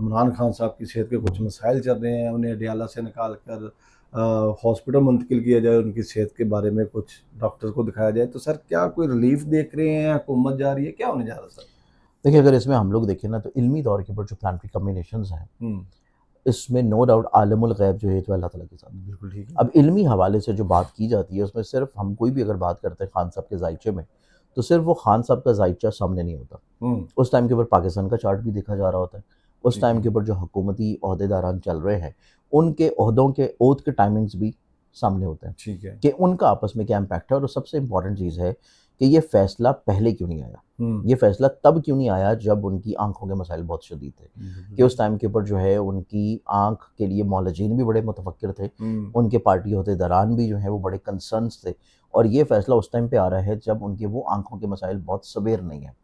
इमरान खान साहब की सेहत के कुछ मसाइल चल रहे हैं, उन्हें डियाला से निकाल कर हॉस्पिटल मुंतकिल किया जाए, उनकी सेहत के बारे में कुछ डॉक्टर को दिखाया जाए। तो सर क्या कोई रिलीफ देख रहे हैं, हुकूमत जा रही है, क्या होने जा रहा है सर? देखिए, अगर इसमें हम लोग देखें ना तो इल्मी तौर के ऊपर जो प्लानिटरी कॉम्बिनेशंस हैं, इसमें नो डाउट आलमुल गैब जो है तो अल्लाह ताला के साथ। बिल्कुल ठीक है। अब इल्मी हवाले से जो बात की जाती है उसमें सिर्फ हम कोई भी अगर बात करते हैं खान साहब के जायचे में, तो सिर्फ वो खान साहब का जायचा सामने नहीं होता। उस टाइम के ऊपर पाकिस्तान का चार्ट भी देखा जा रहा होता है। उस टाइम के ऊपर जो हुकूमती ओहदेदारान चल रहे हैं, उनके ओहदों के ओथ के टाइमिंग्स भी सामने होते हैं ठीक है। कि उनका आपस में क्या इम्पैक्ट है। और सबसे इम्पॉर्टेंट चीज़ है कि ये फैसला पहले क्यों नहीं आया, ये फैसला तब क्यों नहीं आया जब उनकी आंखों के मसाइल बहुत शदीद थे कि उस टाइम के ऊपर जो है उनकी आंख के लिए मौलजीन भी बड़े मुतफक्किर थे, उनके पार्टी ओहदेदारान भी जो है वो बड़े कंसर्न्स थे। और ये फैसला उस टाइम पे आ रहा है जब उनके वो आंखों के मसाइल बहुत सवेर नहीं है।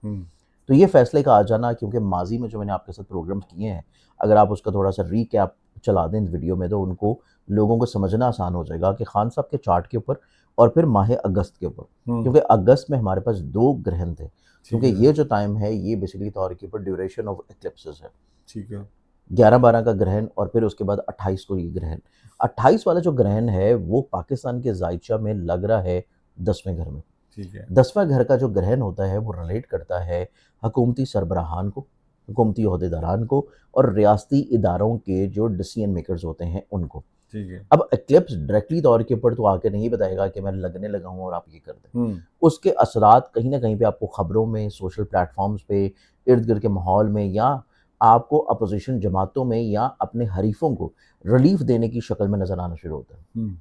तो ये फैसले का आ जाना, क्योंकि माजी में जो मैंने आपके साथ प्रोग्राम्स किए हैं, अगर आप उसका थोड़ा सा रीकैप चला दें इस वीडियो में तो उनको लोगों को समझना आसान हो जाएगा कि खान साहब के चार्ट के ऊपर और फिर माह अगस्त के ऊपर, क्योंकि अगस्त में हमारे पास 2 ग्रहण थे, क्योंकि ये जो टाइम है ये बेसिकली तौर के ऊपर ड्यूरेशन ऑफ एक्लिप्सेस है। ठीक है। 11-12 का ग्रहण और फिर उसके बाद 28 को ये ग्रहण। 28 वाला जो ग्रहण है वो पाकिस्तान के जायचा में लग रहा है 10वें घर में। ठीक है। 10वां घर का जो ग्रहण होता है वो रिलेट करता है हुकूमती सरबराहान को, हुकूमती ओहदेदारान को और रियासती इदारों के जो डिसीजन मेकर्स होते हैं उनको। ठीक है। अब एक्लिप्स डायरेक्टली तौर के ऊपर तो आके नहीं बताएगा कि मैं लगने लगा हूँ और आप ये कर दें। उसके असरात कहीं ना कहीं पे आपको खबरों में, सोशल प्लेटफॉर्म्स पे, इर्द गिर्द के माहौल में, या आपको अपोजिशन जमातों में या अपने हरीफों को रिलीफ देने की शक्ल में नजर आना शुरू होता है।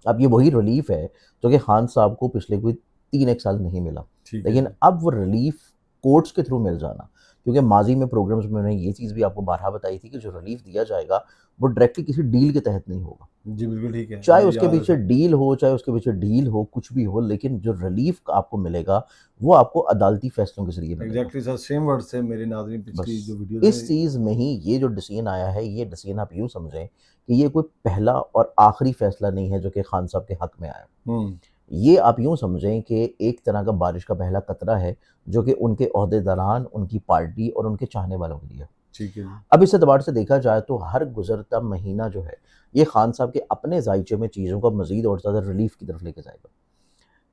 अब ये वही रिलीफ है जो कि खान साहब को पिछले कोई 3-1 साल नहीं मिला, लेकिन अब वो रिलीफ कोर्ट्स के थ्रू मिल जाना, क्योंकि माजी में प्रोग्राम्स में मैंने ये चीज़ भी आपको बारहा बताई थी कि जो रिलीफ दिया जाएगा वो डायरेक्टली किसी डील के तहत नहीं होगा। जी बिल्कुल ठीक है। चाहे उसके पीछे डील हो, चाहे उसके पीछे डील हो, कुछ भी हो, लेकिन जो रिलीफ आपको मिलेगा वो आपको अदालती फैसलों के जरिए मिलेगा। एग्जैक्टली सर, सेम वर्ड से मेरे नाज़रीन पिछली जो वीडियो इस चीज़ में ही ये जो डिसीजन आया है, ये डिसीजन आप यूँ समझें कि ये कोई पहला और आखिरी फैसला नहीं है जो कि खान साहब के हक में आया। ये आप यूँ समझें कि एक तरह का बारिश का पहला कतरा है जो कि उनके ओहदेदारान, उनकी पार्टी और उनके चाहने वालों के लिए। ठीक है। अब इस एतबार से देखा जाए तो हर गुजरता महीना जो है ये खान साहब के अपने जायचे में चीज़ों को मज़ीद और ज़्यादा रिलीफ की तरफ लेके जाएगा।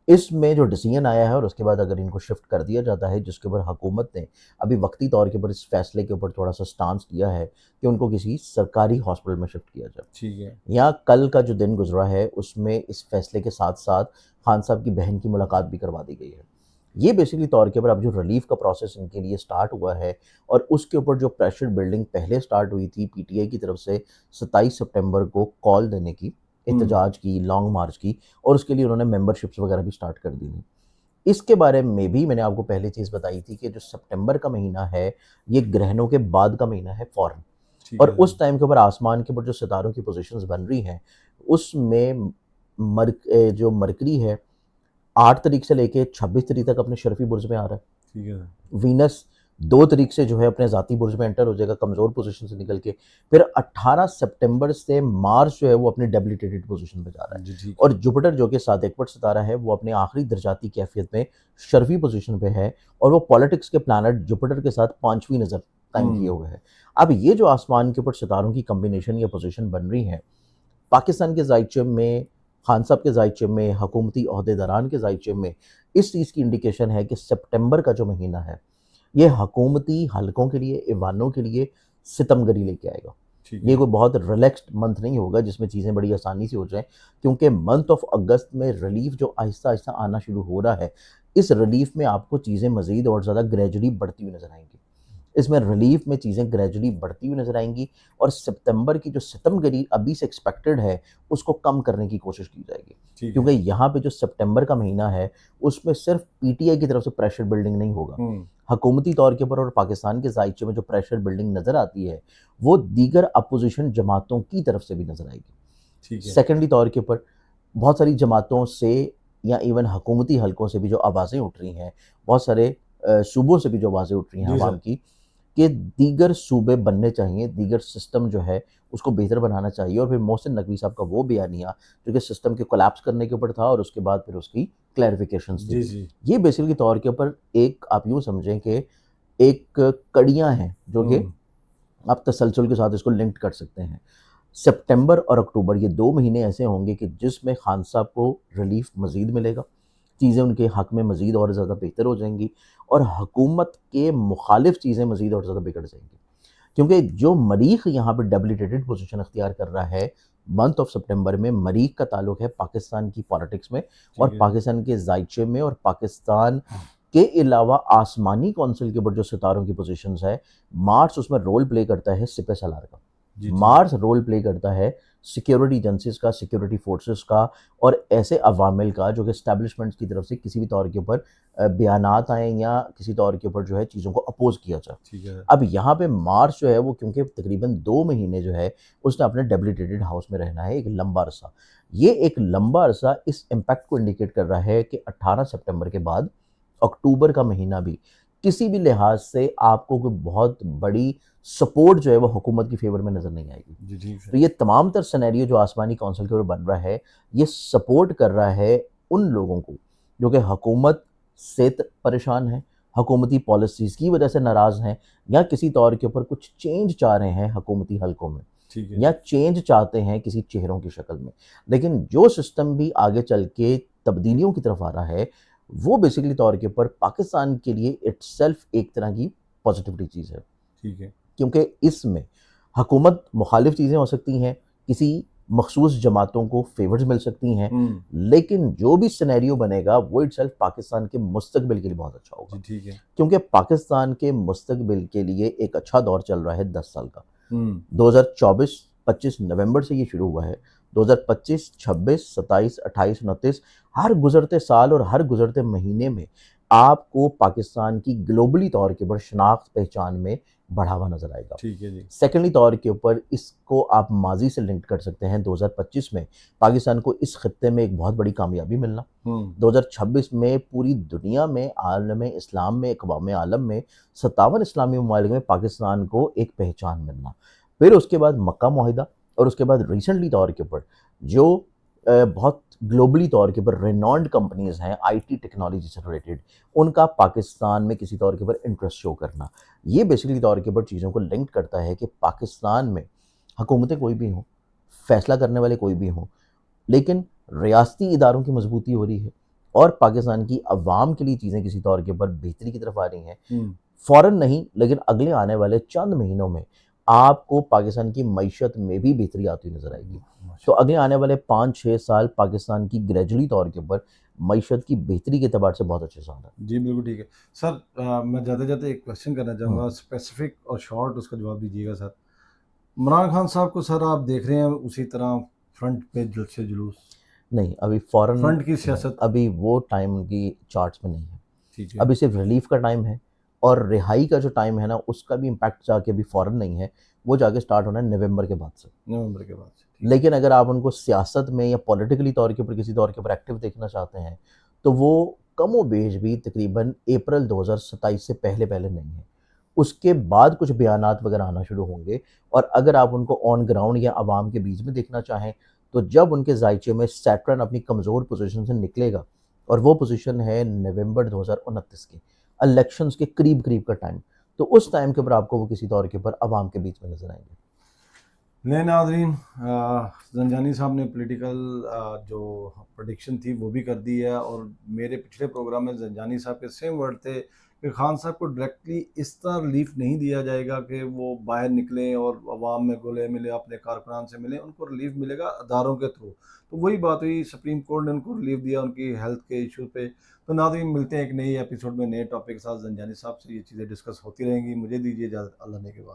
इसमें जो डिसीजन आया है और उसके बाद अगर इनको शिफ्ट कर दिया जाता है, जिसके ऊपर हुकूमत ने अभी वक्ती तौर के ऊपर इस फैसले के ऊपर थोड़ा सा स्टांस किया है कि उनको किसी सरकारी हॉस्पिटल में शिफ्ट किया जाए। ठीक है। या कल का जो दिन गुजरा है उसमें इस फैसले के साथ साथ खान साहब की बहन की मुलाकात भी करवा दी गई है। ये बेसिकली तौर के ऊपर अब जो रिलीफ का प्रोसेस इनके लिए स्टार्ट हुआ है और उसके ऊपर जो प्रेशर बिल्डिंग पहले स्टार्ट हुई थी पीटीआई की तरफ से 27 सितंबर को कॉल देने की, एहतजाज की, लॉन्ग मार्च की, और उसके लिए उन्होंने मेंबरशिप्स वगैरह भी स्टार्ट कर दी थी। इसके बारे में भी मैंने आपको पहले चीज़ बताई थी कि जो सितंबर का महीना है ये ग्रहणों के बाद का महीना है फ़ौरन, और उस टाइम के ऊपर आसमान के ऊपर जो सितारों की पोजीशंस बन रही हैं उसमें जो मरकरी है 8 तारीख से लेके 26 तारीख तक अपने शरफी बुर्ज में आ रहा है। ठीक है। वीनस 2 तारीख से जो है अपने ज़ाती बुर्ज में एंटर हो जाएगा कमज़ोर पोजीशन से निकल के। फिर 18 सितंबर से मार्स जो है वो अपनी डेबिलिटेटेड पोजीशन पे जा रहा है। और जुपिटर जो कि 7 एकवट सितारा है वो अपने आखिरी दर्जाती कैफियत में शरफी पोजीशन पे है, और वो पॉलिटिक्स के प्लानट जुपिटर के साथ 5वीं नज़र कायम किए हुए है। अब ये जो आसमान के ऊपर सितारों की कम्बिनेशन या पोजीशन बन रही है पाकिस्तान के जायचे में, खान साहब के जायचे में, हुकूमती ओहदेदारान के जायचे में, इस चीज़ की इंडिकेशन है कि सितंबर का जो महीना है ये हुकूमती हलकों के लिए, ईवानों के लिए सितमगरी लेके आएगा। ये कोई बहुत रिलैक्स्ड मंथ नहीं होगा जिसमें चीज़ें बड़ी आसानी से हो जाएं, क्योंकि मंथ ऑफ अगस्त में रिलीफ जो आहिस्ता आहिस्ता आना शुरू हो रहा है, इस रिलीफ में आपको चीज़ें मज़ीद और ज़्यादा ग्रेजुअली बढ़ती हुई नज़र आएंगी। इसमें रिलीफ में चीज़ें ग्रेजुअली बढ़ती हुई नज़र आएंगी और सितंबर की जो सितमगरी अभी से एक्सपेक्टेड है उसको कम करने की कोशिश की जाएगी, क्योंकि यहाँ पे जो सितंबर का महीना है उसमें सिर्फ पीटीआई की तरफ से प्रेशर बिल्डिंग नहीं होगा, हुकूमती तौर के ऊपर और पाकिस्तान के जायचे में जो प्रेशर बिल्डिंग नज़र आती है वो दीगर अपोजिशन जमातों की तरफ से भी नज़र आएगी। सेकेंडरी तौर के ऊपर बहुत सारी जमातों से या इवन हुकूमती हलकों से भी जो आवाज़ें उठ रही हैं, बहुत सारे सूबों से भी जो आवाज़ें उठ रही हैं आवाम की, कि दीगर सूबे बनने चाहिए, दीगर सिस्टम जो है उसको बेहतर बनाना चाहिए। और फिर मोहसिन नकवी साहब का वो बयानिया जो कि सिस्टम के कोलैप्स करने के ऊपर था और उसके बाद फिर उसकी क्लैरिफिकेशंस थी। ये बेसिकली तौर के ऊपर एक आप यूँ समझें कि एक कड़ियाँ हैं जो कि आप तसलसल के साथ इसको लिंक कर सकते हैं। सितंबर और अक्टूबर ये 2 महीने ऐसे होंगे कि जिसमें खान साहब को रिलीफ मज़ीद मिलेगा, चीज़ें उनके हक़ में मज़ीद और ज़्यादा बेहतर हो जाएँगी और हुकूमत के मुखालिफ चीज़ें मज़ीद और ज़्यादा बिगड़ जाएँगी। क्योंकि जो मरीख़ यहाँ पे डेबिलिटेटेड पोज़ीशन अख्तियार कर रहा है, मंथ ऑफ सितंबर में मरीख़ का ताल्लुक है पाकिस्तान की पॉलिटिक्स में ठीक और है। पाकिस्तान के ज़ायचे में और पाकिस्तान के अलावा आसमानी कौंसिल के ऊपर जो सितारों की पोज़ीशंस है, मार्स उसमें रोल प्ले करता है सिपह-सालार का। जी, जी। मार्स रोल प्ले करता है सिक्योरिटी एजेंसीज़ का, सिक्योरिटी फोर्सेस का और ऐसे अवामिल का जो कि एस्टेब्लिशमेंट्स की तरफ से किसी भी तौर के ऊपर बयानात आएँ या किसी तौर के ऊपर जो है चीज़ों को अपोज़ किया जाए। ठीक है। अब यहाँ पे मार्च जो है वो क्योंकि तकरीबन 2 महीने जो है उसने अपने डेबिलिटेटेड हाउस में रहना है एक लंबा अरसा। ये एक लंबा अरसा इस इम्पैक्ट को इंडिकेट कर रहा है कि 18 सितंबर के बाद अक्टूबर का महीना भी किसी भी लिहाज से आपको कोई बहुत बड़ी सपोर्ट जो है वो हुकूमत की फ़ेवर में नज़र नहीं आएगी। जी, ठीक तो है। ये तमाम तर सिनेरियो जो आसमानी कौंसिल के ऊपर बन रहा है, ये सपोर्ट कर रहा है उन लोगों को जो कि हुकूमत से परेशान हैं, हुकूमती पॉलिसीज़ की वजह से नाराज़ हैं या किसी तौर के ऊपर कुछ चेंज चाह रहे हैं हुकूमती हलकों में ठीक है। या चेंज चाहते हैं किसी चेहरों की शक्ल में। लेकिन जो सिस्टम भी आगे चल के तब्दीलियों की तरफ आ रहा है, वो बेसिकली तौर के ऊपर पाकिस्तान के लिए इटसेल्फ एक तरह की पॉज़िटिविटी चीज़ है। ठीक है। क्योंकि इसमें हुकूमत मुखालिफ चीज़ें हो सकती हैं, किसी मखसूस जमातों को फ़ेवर्स मिल सकती हैं, हुँ। लेकिन जो भी सिनेरियो बनेगा वो इटसेल्फ पाकिस्तान के मुस्तकबिल के लिए बहुत अच्छा होगा। जी, ठीक है। क्योंकि पाकिस्तान के मुस्तकबिल के लिए एक अच्छा दौर चल रहा है 10 साल का। हुँ। 2024-25 नवंबर से ये शुरू हुआ है। 2025, 26, 27, 28, 29 हर गुज़रते साल और हर गुज़रते महीने में आपको पाकिस्तान की ग्लोबली तौर के ऊपर शनाख्त पहचान में बढ़ावा नज़र आएगा। ठीक है जी। सेकेंडली तौर के ऊपर इसको आप माज़ी से लिंक कर सकते हैं 2025 में पाकिस्तान को इस खित्ते में एक बहुत बड़ी कामयाबी मिलना। हुँ। 2026 में पूरी दुनिया में आलम इस्लाम में अक़वाम आलम में 57 इस्लामी ममालिक में पाकिस्तान को एक पहचान मिलना। फिर उसके बाद मक्का मुआहिदा और उसके बाद रिसेंटली तौर के ऊपर जो बहुत ग्लोबली तौर के ऊपर रेनॉन्ड कंपनीज़ हैं आईटी टेक्नोलॉजी से रिलेटेड, उनका पाकिस्तान में किसी तौर के ऊपर इंटरेस्ट शो करना। ये बेसिकली तौर के ऊपर चीज़ों को लिंक करता है कि पाकिस्तान में हुकूमतें कोई भी हों, फ़ैसला करने वाले कोई भी हों, लेकिन रियासती इदारों की मजबूती हो रही है और पाकिस्तान की अवाम के लिए चीज़ें किसी तौर के ऊपर बेहतरी की तरफ आ रही हैं। हुँ। फ़ौरन नहीं, लेकिन अगले आने वाले चंद महीनों में आपको पाकिस्तान की मईशत में भी बेहतरी आती हुई नज़र आएगी। तो माशा अगले आने वाले 5-6 साल पाकिस्तान की ग्रेजुअली तौर के ऊपर मईशत की बेहतरी के एतबार से बहुत अच्छे साल हैं। जी, बिल्कुल ठीक है। सर मैं जाते-जाते एक क्वेश्चन करना हुँ। चाहूँगा, स्पेसिफ़िक और शॉर्ट उसका जवाब दीजिएगा सर। इमरान खान साहब को सर आप देख रहे हैं उसी तरह फ्रंट पे जलसे जुलूस, नहीं, अभी फ़ौरन फ्रंट की नहीं, सियासत? अभी वो टाइम उनकी चार्ट्स में नहीं है। ठीक है। अभी सिर्फ रिलीफ का टाइम है और रिहाई का जो टाइम है ना, उसका भी इम्पैक्ट जाके अभी फ़ौरन नहीं है, वो जाके स्टार्ट होना है नवंबर के बाद से। नवंबर के बाद से, ठीक है। लेकिन अगर आप उनको सियासत में या पॉलिटिकली तौर के ऊपर किसी तौर के ऊपर एक्टिव देखना चाहते हैं, तो वो कमोबेश भी तकरीबन अप्रैल 2027 से पहले-पहले नहीं है। उसके बाद कुछ बयानात वगैरह आना शुरू होंगे और अगर आप उनको ऑन ग्राउंड या अवाम के बीच में देखना चाहें, तो जब उनके ज़ायचे में सैटर्न अपनी कमज़ोर पोज़ीशन से निकलेगा और वो पोज़ीशन है नवंबर 2029 की, इलेक्शंस के करीब-करीब का टाइम, तो उस टाइम के ऊपर आपको वो किसी तौर के ऊपर अवाम के बीच में नज़र आएँगे। नए नाज़रीन, ज़ंजानी साहब ने पॉलिटिकल जो प्रेडिक्शन थी वो भी कर दी है और मेरे पिछले प्रोग्राम में ज़ंजानी साहब के सेम वर्ड थे कि खान साहब को डायरेक्टली इस तरह रिलीफ नहीं दिया जाएगा कि वो बाहर निकलें और अवाम में घुले मिले, अपने कारकुनान से मिलें, उनको रिलीफ मिलेगा अदारों के थ्रू। तो वही बात हुई, सुप्रीम कोर्ट ने उनको रिलीफ दिया उनकी हेल्थ के इशू पे। तो नाज़रीन, मिलते हैं एक नई एपिसोड में नए टॉपिक के साथ। ज़ंजानी साहब से ये चीज़ें डिस्कस होती रहेंगी। मुझे दीजिए इजाज़त, अल्लाह ने के बाद।